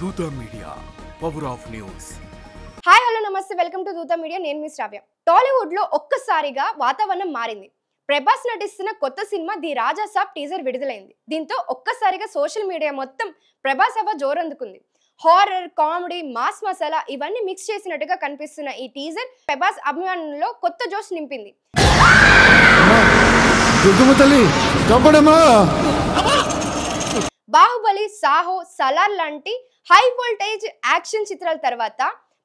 దూత media power of news. Hi hello నమస్తే, welcome to దూత మీడియా. నేను మీ శ్రావ్య. టాలీవుడ్ లో ఒక్కసారిగా వాతావరణం మారింది. ప్రభాస్ నటిస్తున్న కొత్త cinema the Raja Saab teaser విడుదలైంది. దీంతో ఒక్కసారిగా సోషల్ మీడియా మొత్తం ప్రభాస్ హవా జోరందుకుంది. హారర్, కామెడీ, మాస్ మసాలా ఇవన్నీ మిక్స్ చేసినట్టుగా కనిపిస్తున్న ఈ టీజర్ ప్రభాస్ అభిమానుల్లో కొత్త జోష్ నింపింది. బాహుబలి, సాహో, సలార్ లాంటి హై వోల్టేజ్ యాక్షన్ చిత్రాల తర్వాత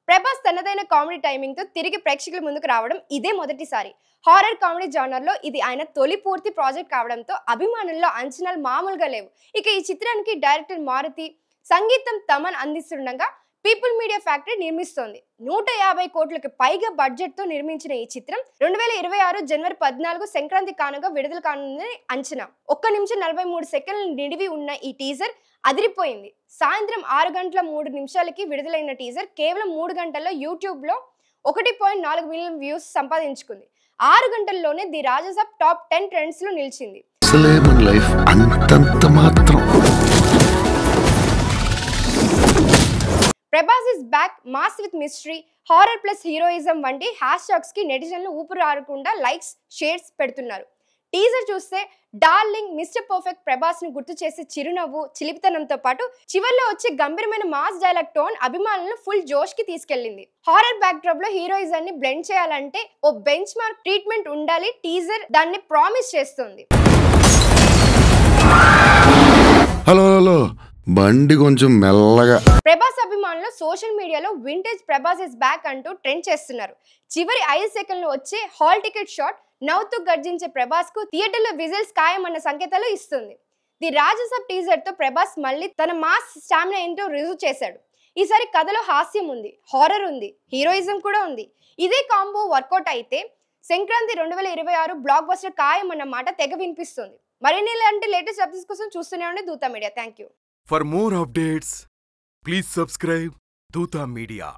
ప్రభాస్ తనదైన కామెడీ టైమింగ్ తో తిరిగి ప్రేక్షకుల ముందుకు రావడం ఇదే మొదటిసారి. హారర్ కామెడీ జానర్ లో ఇది ఆయన తొలి పూర్తి ప్రాజెక్ట్ కావడంతో అభిమానుల్లో అంచనాలు మామూలుగా లేవు. ఇక ఈ చిత్రానికి డైరెక్టర్ మారుతి, సంగీతం తమన్ అందిస్తుండగా పీపుల్ మీడియా ఫ్యాక్టరీ నిర్మిస్తోంది. 150 కోట్లకు పైగా బడ్జెట్ తో నిర్మించిన ఈ చిత్రం 2026 జనవరి 14 సంక్రాంతి కానుగా విడుదల కానుందని అంచనా. 1 నిమిషం 43 సెకండ్ల నిడివి ఉన్న ఈ టీజర్ అదిరిపోయింది. సాయంత్రం 6 గంటల 3 నిమిషాలకి విడుదలైన టీజర్ కేవలం 3 గంటల్లో యూట్యూబ్ లో 1.4 మిలియన్ వ్యూస్ సంపాదించుకుంది. 6 గంటల్లోనే the Raja Saab top 10 trends లో నిలిచింది. Prabhas is back, mass with mystery, horror plus heroism వంటి హ్యాష్ ట్యాగ్స్ కి నెటిజన్లు ఊపిరి ఆడకుండా లైక్స్, షేర్స్ పెడుతున్నారు. టీజర్ చూస్తే డార్లింగ్, మిస్టర్ పర్ఫెక్ట్ ప్రభాస్ ను గుర్తు చేసే చిరునవ్వు, చిలిపితనంతో పాటు చివర్లో వచ్చే గంభీరమైన మాస్ డైలాగ్ టోన్ అభిమానులను ఫుల్ జోష్ కి తీసుకెళ్లింది. హారర్ బ్యాక్ డ్రాప్ లో హీరోయిజాన్ని బ్లెండ్ చేయాలంటే ఓ బెంచ్ మార్క్ ట్రీట్మెంట్ ఉండాలి. టీజర్ దాన్ని ప్రామిస్ చేస్తుంది. హలో బండి కొంచెం మెల్లగా. ప్రభాస్ అభిమానులు సోషల్ మీడియాలో వింటేజ్ ప్రభాస్ ఇస్ బ్యాక్ అంటూ ట్రెండ్ చేస్తున్నారు. చివరి 5 సెకండ్లు వచ్చే హాల్ టికెట్ షాట్ నవ్వుతూ గర్జించే ప్రభాస్ కు థియేటర్లో విజిల్స్ ఖాయమన్న సంకేతాలు ఇస్తుంది. ది రాజా సాబ్ టీజర్ తో ప్రభాస్ మళ్ళీ తన మాస్ స్టామినా ఏంటో రుజువు చేశాడు. ఈసారి కథలో హాస్యం ఉంది, హారర్ ఉంది, హీరోయిజం కూడా ఉంది. ఇదే కాంబో వర్కౌట్ అయితే సంక్రాంతి 2026 బ్లాక్ బస్టర్ ఖాయమన్న మాట తెగ వినిపిస్తుంది. మరిన్ని ఇలాంటి లేటెస్ట్ అప్డేట్స్ కోసం చూస్తూనే ఉండే దూత media. Thank you. For more updates, please subscribe Dutha Media.